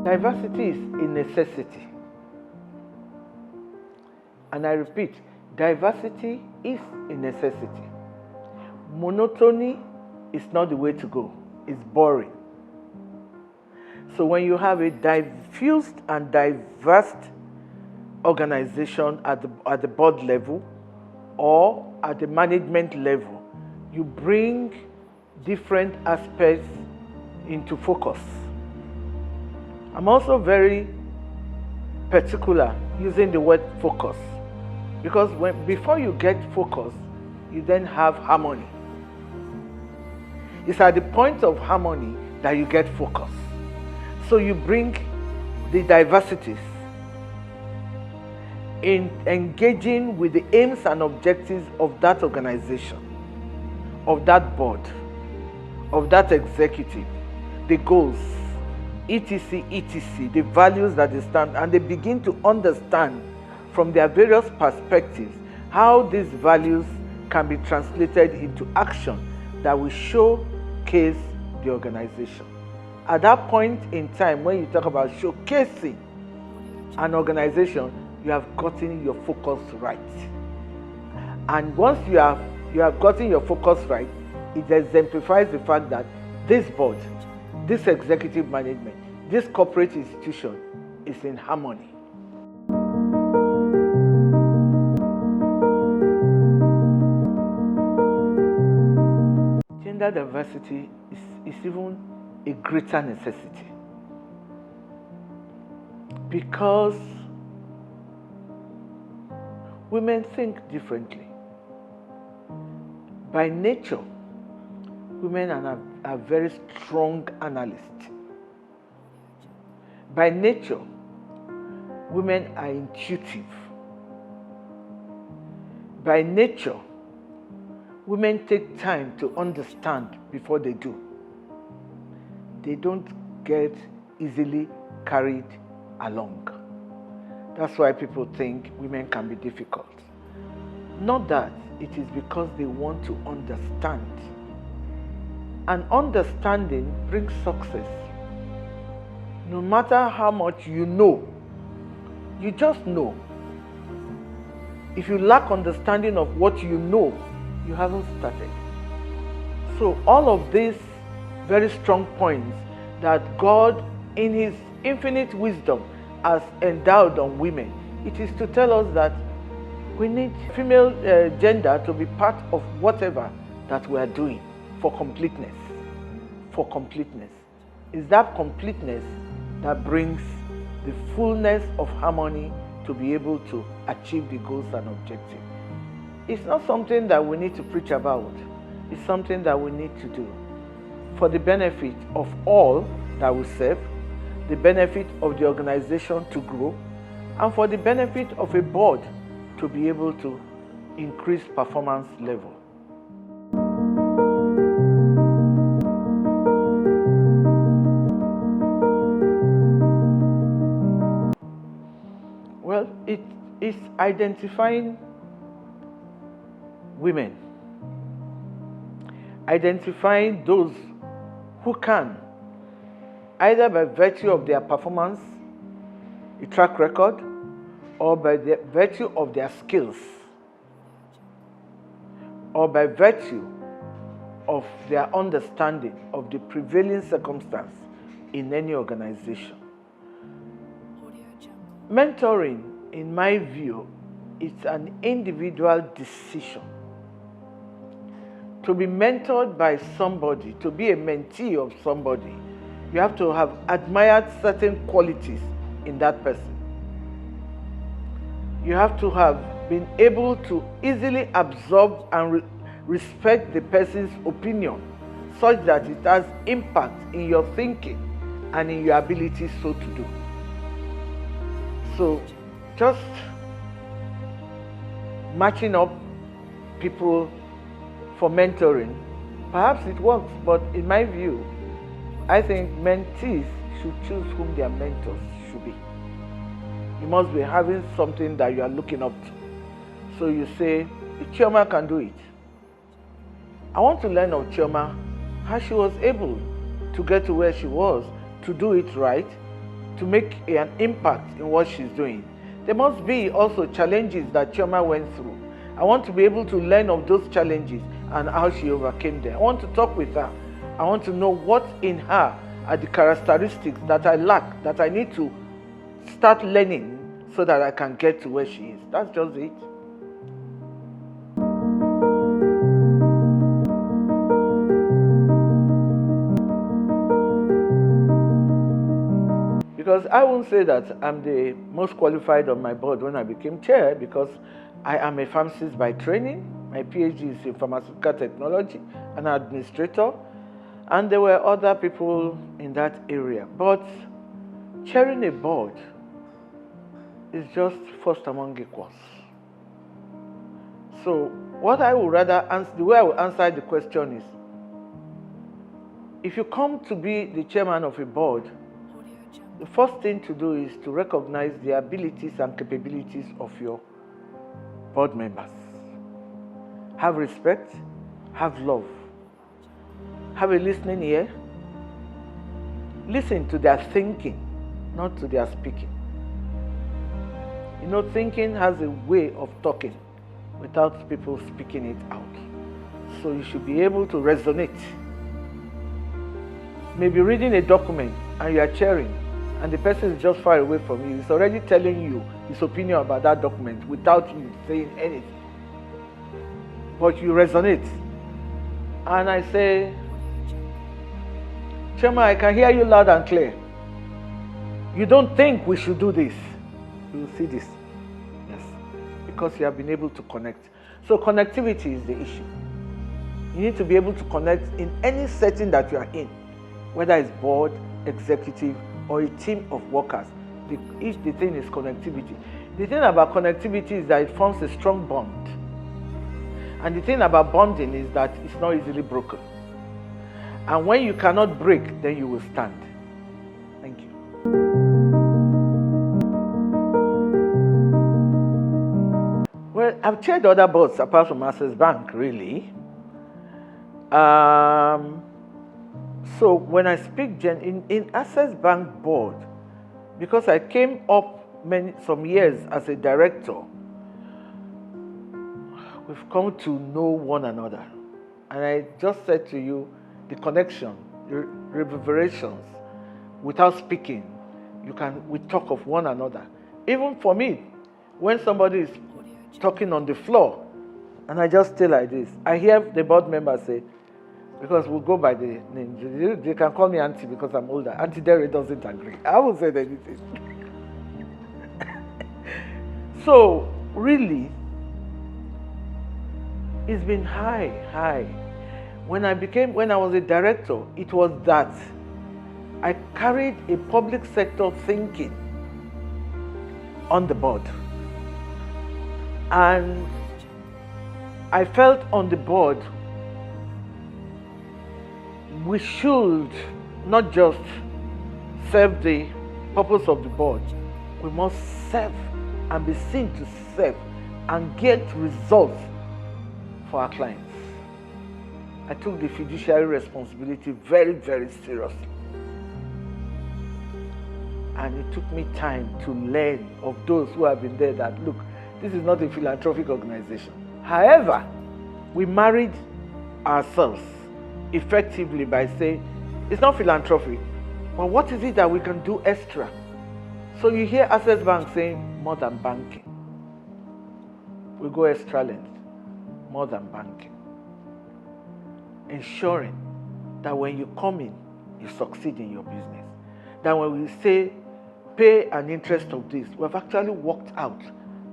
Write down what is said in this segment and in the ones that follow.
Diversity is a necessity. And I repeat, diversity is a necessity. Monotony is not the way to go. It's boring. So when you have a diffused and diverse organization at the board level or at the management level, you bring different aspects into focus. I'm also very particular using the word focus, because before you get focus, you then have harmony. It's at the point of harmony that you get focus. So you bring the diversities in engaging with the aims and objectives of that organization, of that board, of that executive, the goals, etc., etc., the values that they stand, and they begin to understand from their various perspectives how these values can be translated into action that will showcase the organization. At that point in time, when you talk about showcasing an organization, you have gotten your focus right. And once you have gotten your focus right, it exemplifies the fact that this board, this executive management, this corporate institution is in harmony. Gender diversity is even a greater necessity, because women think differently. By nature, women are very strong analysts. By nature, women are intuitive. By nature, women take time to understand before they do. They don't get easily carried along. That's why people think women can be difficult. Not that, it is because they want to understand. And understanding brings success. No matter how much you know, you just know. If you lack understanding of what you know, you haven't started. So all of these very strong points that God, in His infinite wisdom, has endowed on women, it is to tell us that we need female gender to be part of whatever that we are doing for completeness. For completeness. It's that completeness that brings the fullness of harmony to be able to achieve the goals and objectives. It's not something that we need to preach about. It's something that we need to do for the benefit of all that we serve, the benefit of the organization to grow, and for the benefit of a board to be able to increase performance level. Well, it is identifying women, identifying those who can, either by virtue of their performance, a track record, or by the virtue of their skills, or by virtue of their understanding of the prevailing circumstance in any organization. Mentoring, in my view, is an individual decision. To be mentored by somebody, to be a mentee of somebody, you have to have admired certain qualities in that person. You have to have been able to easily absorb and respect the person's opinion, such that it has impact in your thinking and in your ability so to do. So just matching up people for mentoring, perhaps it works, but in my view, I think mentees should choose whom their mentors should be. You must be having something that you are looking up to. So you say, Chioma can do it. I want to learn of Chioma, how she was able to get to where she was, to do it right, to make an impact in what she's doing. There must be also challenges that Chioma went through. I want to be able to learn of those challenges and how she overcame them. I want to talk with her. I want to know what in her are the characteristics that I lack, that I need to start learning so that I can get to where she is. That's just it. Because I won't say that I'm the most qualified on my board when I became chair, because I am a pharmacist by training. My PhD is in pharmaceutical technology, an administrator, and there were other people in that area. But chairing a board is just first among equals. So what I would rather answer, the way I would answer the question is, if you come to be the chairman of a board, the first thing to do is to recognize the abilities and capabilities of your board members. Have respect, have love, have a listening ear. Listen to their thinking, not to their speaking. You know, thinking has a way of talking without people speaking it out. So you should be able to resonate. Maybe reading a document and you are chairing, and the person is just far away from you. He's already telling you his opinion about that document without you saying anything. But you resonate. And I say, Chairman, I can hear you loud and clear. You don't think we should do this. You will see this. Yes. Because you have been able to connect. So connectivity is the issue. You need to be able to connect in any setting that you are in, whether it's board, executive, or a team of workers. The thing is connectivity. The thing about connectivity is that it forms a strong bond. And the thing about bonding is that it's not easily broken. And when you cannot break, then you will stand. Thank you. Well, I've chaired other boards apart from Access Bank, really. So when I speak in Access Bank board, because I came up some years as a director, we've come to know one another. And I just said to you, the connection, the reverberations, without speaking, we talk of one another. Even for me, when somebody is talking on the floor, and I just stay like this, I hear the board member say, because we'll go by the name. They can call me Auntie because I'm older. Auntie Derry doesn't agree. I won't say anything. So, really, it's been high. When I was a director, it was that I carried a public sector thinking on the board. And I felt on the board, we should not just serve the purpose of the board. We must serve and be seen to serve and get results for our clients. I took the fiduciary responsibility very, very seriously. And it took me time to learn of those who have been there that, look, this is not a philanthropic organization. However, we married ourselves effectively by saying, it's not philanthropic, but what is it that we can do extra? So you hear Access Bank saying, more than banking. We go extra length, more than banking. Ensuring that when you come in, you succeed in your business. That when we say, pay an interest of this, we've actually worked out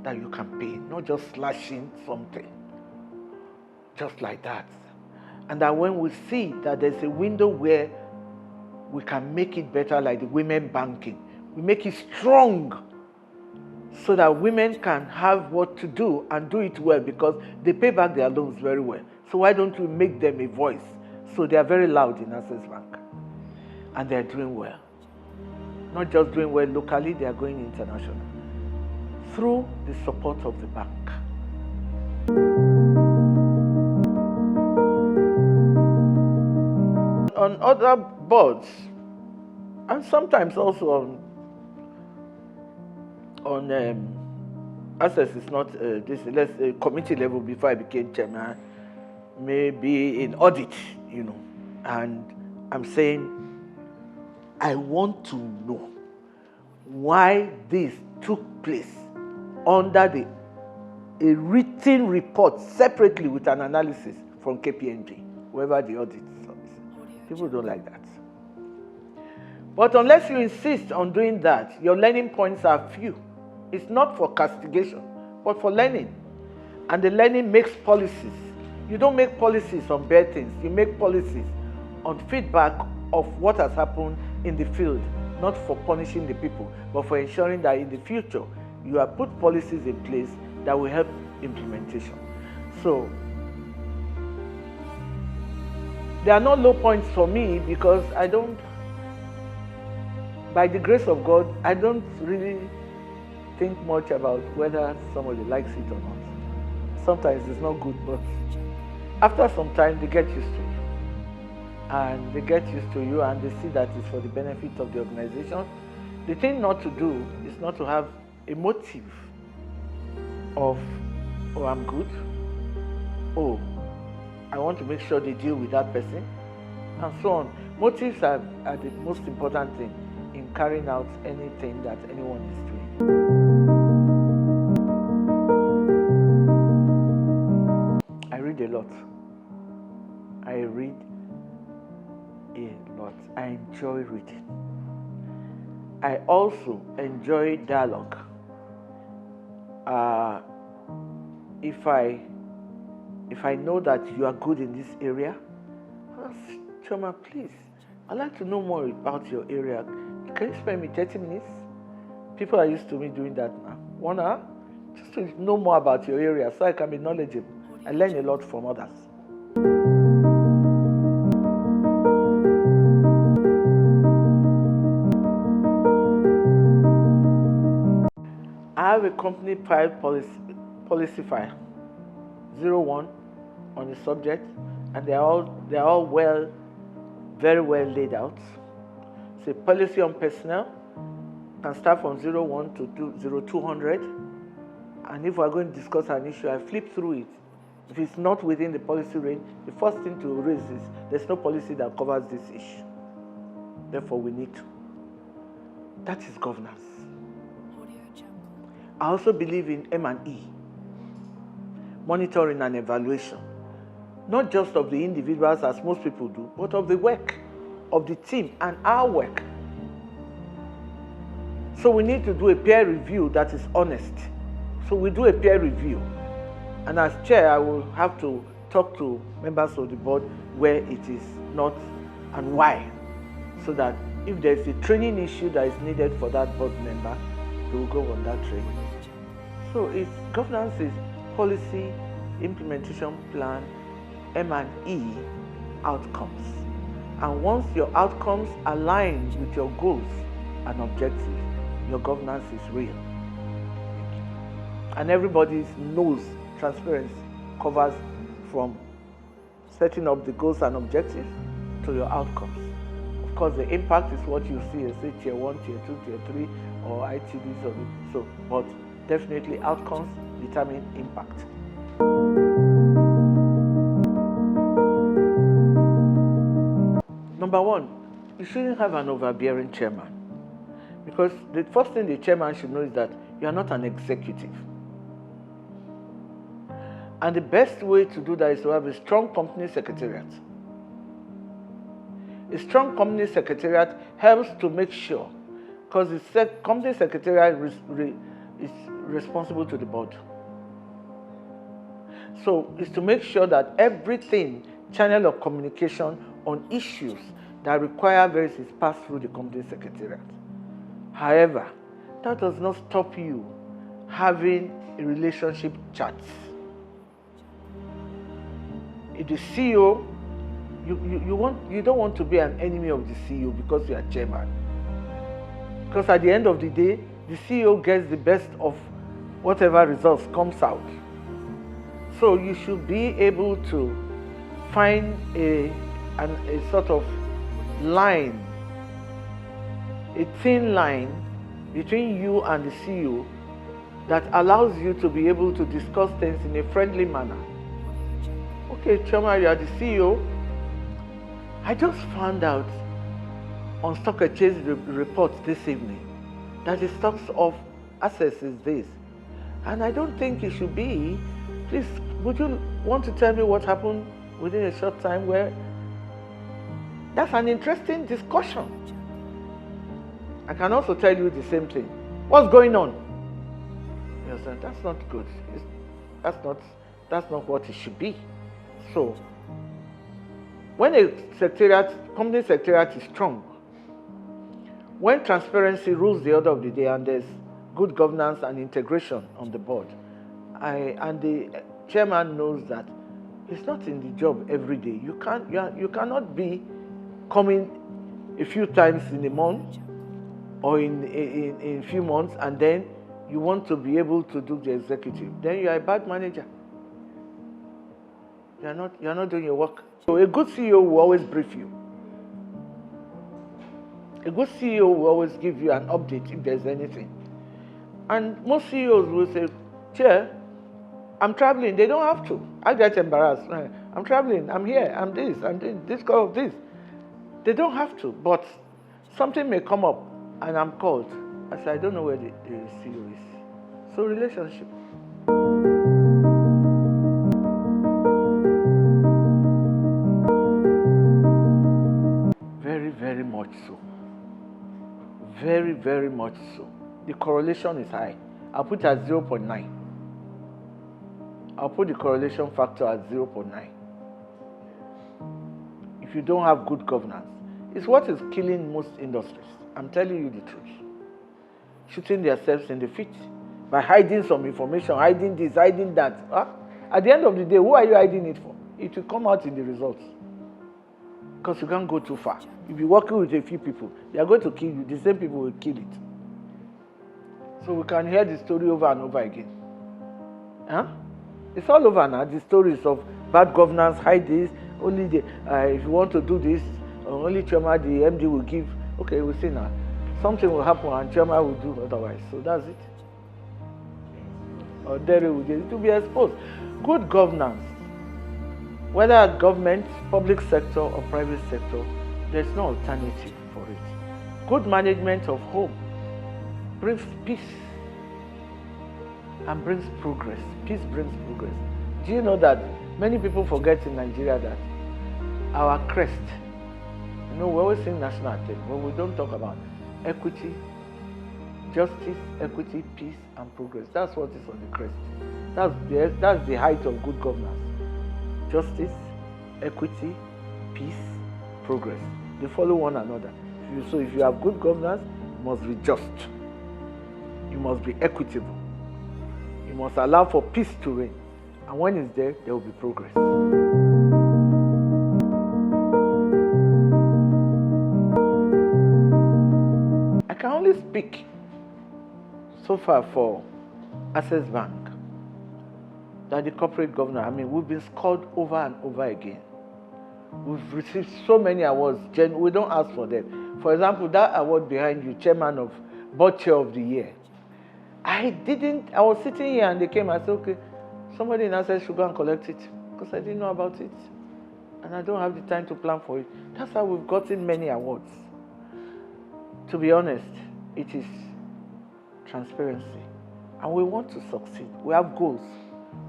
that you can pay, not just slashing something, just like that. And that when we see that there's a window where we can make it better, like the women banking, we make it strong so that women can have what to do and do it well, because they pay back their loans very well. So why don't we make them a voice? So they are very loud in Access Bank. And they are doing well. Not just doing well locally, they are going international through the support of the bank. On other boards, and sometimes also on on access is not this, let's committee level before I became chairman, maybe in audit, and I'm saying I want to know why this took place under a written report separately with an analysis from KPMG, whoever the audit service. People don't like that. But unless you insist on doing that, your learning points are few. It's not for castigation, but for learning. And the learning makes policies. You don't make policies on bad things. You make policies on feedback of what has happened in the field, not for punishing the people, but for ensuring that in the future, you have put policies in place that will help implementation. So, there are no low points for me because by the grace of God, I don't really think much about whether somebody likes it or not. Sometimes it's not good, but after some time, they get used to you. And they get used to you and they see that it's for the benefit of the organization. The thing not to do is not to have a motive of, oh, I'm good. Oh, I want to make sure they deal with that person, and so on. Motives are the most important thing in carrying out anything that anyone is doing. I read a lot. I enjoy reading. I also enjoy dialogue. If I know that you are good in this area, I'll say, Choma, please, I'd like to know more about your area. Can you spend me 30 minutes? People are used to me doing that now. 1 hour, just to know more about your area so I can be knowledgeable. I learn a lot from others. I have a company private policy file, 01, on the subject, and they're all very well laid out. It's a policy on personnel, can start from 01 to 0200, and if we're going to discuss an issue, I flip through it. If it's not within the policy range, the first thing to raise is there's no policy that covers this issue. Therefore, we need to. That is governance. I also believe in M&E, monitoring and evaluation, not just of the individuals as most people do, but of the work, of the team and our work. So we need to do a peer review that is honest. So we do a peer review. And as chair, I will have to talk to members of the board where it is not and why. So that if there's a training issue that is needed for that board member, they will go on that training. So governance is policy, implementation plan, M&E, outcomes. And once your outcomes align with your goals and objectives, your governance is real. And everybody knows transparency covers from setting up the goals and objectives to your outcomes. Of course, the impact is what you see as, say, tier 1, tier 2, tier 3, or ITDs, or so, but definitely outcomes determine impact. Number one, you shouldn't have an overbearing chairman, because the first thing the chairman should know is that you are not an executive. And the best way to do that is to have a strong company secretariat. A strong company secretariat helps to make sure, because the company secretariat is responsible to the board. So it's to make sure that everything, channel of communication on issues that require various is passed through the company secretariat. However, that does not stop you having a relationship chat. If the CEO, you don't want to be an enemy of the CEO because you are chairman. Because at the end of the day, the CEO gets the best of whatever results comes out. So you should be able to find a sort of line, a thin line between you and the CEO that allows you to be able to discuss things in a friendly manner. Okay, Chioma, you are the CEO. I just found out on Stock Exchange reports this evening that the stocks of Access is this. And I don't think it should be. Please, would you want to tell me what happened within a short time? Where that's an interesting discussion. I can also tell you the same thing. What's going on? Yes, that's not good. That's not what it should be. So, when a company secretariat is strong, when transparency rules the order of the day and there's good governance and integration on the board, and the chairman knows that it's not in the job every day. You cannot be coming a few times in a month or in a few months, and then you want to be able to do the executive. Then you are a bad manager. You are not doing your work. So a good CEO will always brief you. A good CEO will always give you an update if there's anything. And most CEOs will say, Chair, I'm traveling. They don't have to. I get embarrassed. I'm traveling. I'm here. I'm this. I'm this call of this. They don't have to. But something may come up and I'm called. I say, I don't know where the CEO is. So relationship. Very, very much so. Very, very much so. The correlation is high. I'll put it at 0.9. I'll put the correlation factor at 0.9. If you don't have good governance, it's what is killing most industries. I'm telling you the truth. Shooting themselves in the feet by hiding some information, hiding this, hiding that. At the end of the day, who are you hiding it for? It will come out in the results. Because you can't go too far. If you're working with a few people, they are going to kill you. The same people will kill it. So we can hear the story over and over again. It's all over now. The stories of bad governance, hide this, only the if you want to do this, only Chairman, the MD will give. Okay, we'll see now. Something will happen and Chairman will do otherwise. So that's it. Or there will get it to be exposed. Good governance, whether at government, public sector, or private sector, there's no alternative for it. Good management of home brings peace and brings progress. Peace brings progress. Do you know that many people forget in Nigeria that our crest, we always sing national anthem, but we don't talk about equity, justice, equity, peace, and progress. That's what is on the crest. That's the height of good governance. Justice, equity, peace, progress. They follow one another. So if you have good governance, you must be just. You must be equitable. You must allow for peace to reign. And when it's there, there will be progress. I can only speak so far for Access Bank that the corporate governor, we've been scored over and over again. We've received so many awards. We don't ask for them. For example, that award behind you, Chairman of Board Chair of the Year. I was sitting here and they came and said, okay, somebody in Access should go and collect it. Because I didn't know about it. And I don't have the time to plan for it. That's how we've gotten many awards. To be honest, it is transparency. And we want to succeed. We have goals.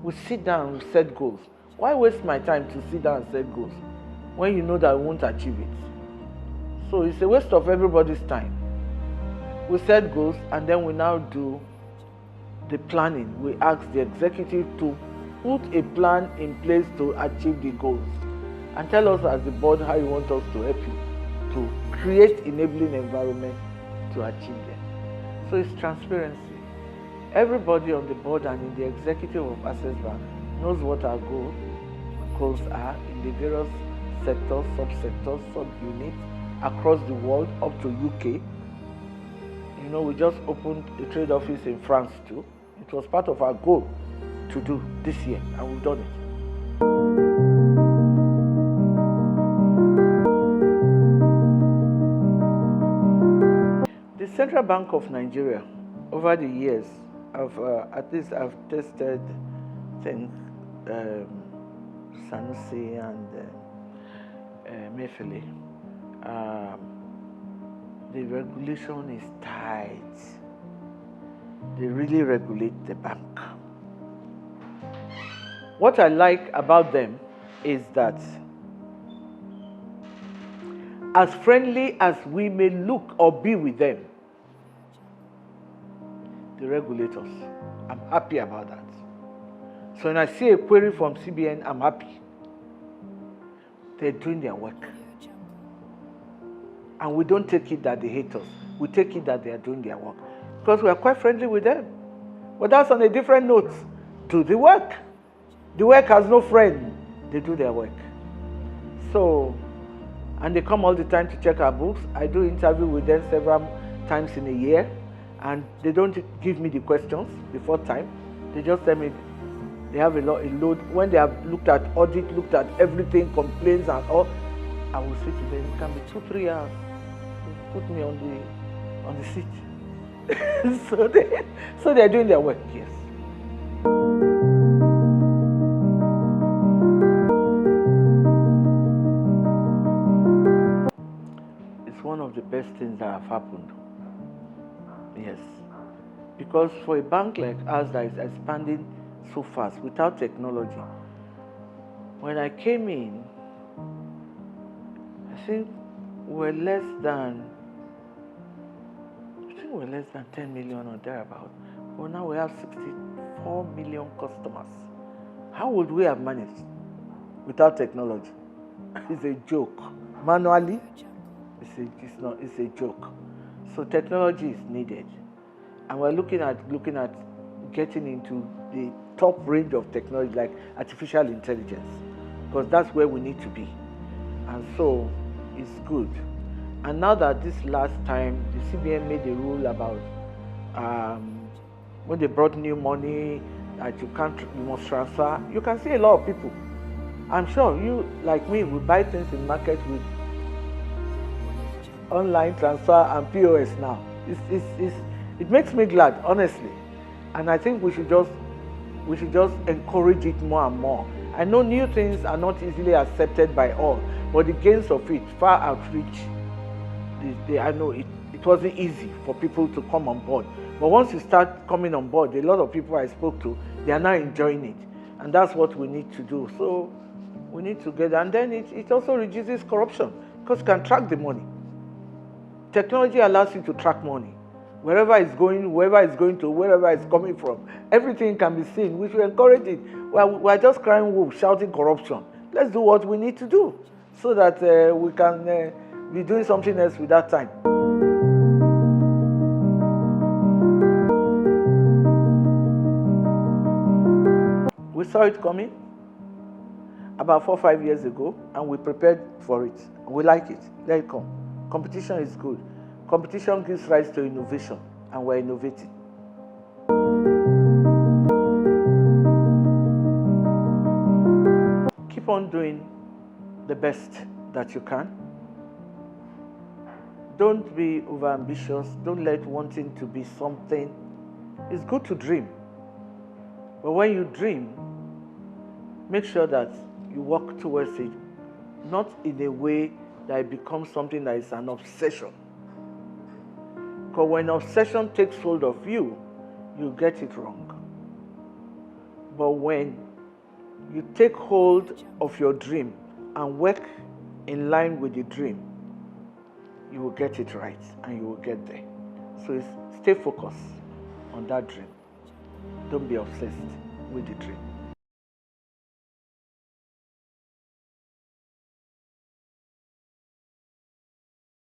We sit down and we set goals. Why waste my time to sit down and set goals when you know that we won't achieve it? So it's a waste of everybody's time. We set goals and then we now do the planning. We ask the executive to put a plan in place to achieve the goals and tell us as the board how you want us to help you to create enabling environment to achieve them. So it's transparency. Everybody on the board and in the executive of Access Bank knows what our goals are in the various sectors, subsectors, subunits across the world up to UK. We just opened a trade office in France too. It was part of our goal to do this year, and we've done it. The Central Bank of Nigeria, over the years, at least I've tested, I think, Sanusi and Mefele. The regulation is tight. They really regulate the bank. What I like about them is that as friendly as we may look or be with them, the regulators, I'm happy about that. So when I see a query from CBN, I'm happy. They're doing their work. And we don't take it that they hate us. We take it that they are doing their work. Because we are quite friendly with them. But that's on a different note. Do the work. The work has no friend. They do their work. So, and they come all the time to check our books. I do interview with them several times in a year. And they don't give me the questions before time. They just tell me they have a load. When they have looked at audit, looked at everything, complaints and all, I will say to them, it can be 2-3 hours. Put me on the seat. so they're doing their work, yes. It's one of the best things that have happened. Yes. Because for a bank like ours that is expanding so fast without technology, when I came in, I think we're less than 10 million or thereabout. But now we have 64 million customers. How would we have managed without technology? It's a joke. Manually, it's a joke. So technology is needed. And we're looking at getting into the top range of technology like artificial intelligence, because that's where we need to be. And so it's good. And now that this last time the CBN made a rule about when they brought new money that you must transfer, you can see a lot of people. I'm sure you, like me, will buy things in market with online transfer and POS now. It makes me glad, honestly. And I think we should just encourage it more and more. I know new things are not easily accepted by all, but the gains of it far outreach. I know it wasn't easy for people to come on board. But once you start coming on board, a lot of people I spoke to, they are now enjoying it. And that's what we need to do. So we need to get, and then it also reduces corruption, because you can track the money. Technology allows you to track money. Wherever it's going, wherever it's going to, wherever it's coming from, everything can be seen, which will encourage it. We're just crying wolf, shouting corruption. Let's do what we need to do so that we can be doing something else with that time. We saw it coming about 4 or 5 years ago, and we prepared for it. We like it. Let it come. Competition is good. Competition gives rise to innovation, and we're innovating. Keep on doing the best that you can. Don't be overambitious. Don't let wanting to be something. It's good to dream. But when you dream, make sure that you work towards it, not in a way that it becomes something that is an obsession. Because when obsession takes hold of you, you get it wrong. But when you take hold of your dream and work in line with the dream, you will get it right and you will get there. So stay focused on that dream. Don't be obsessed with the dream.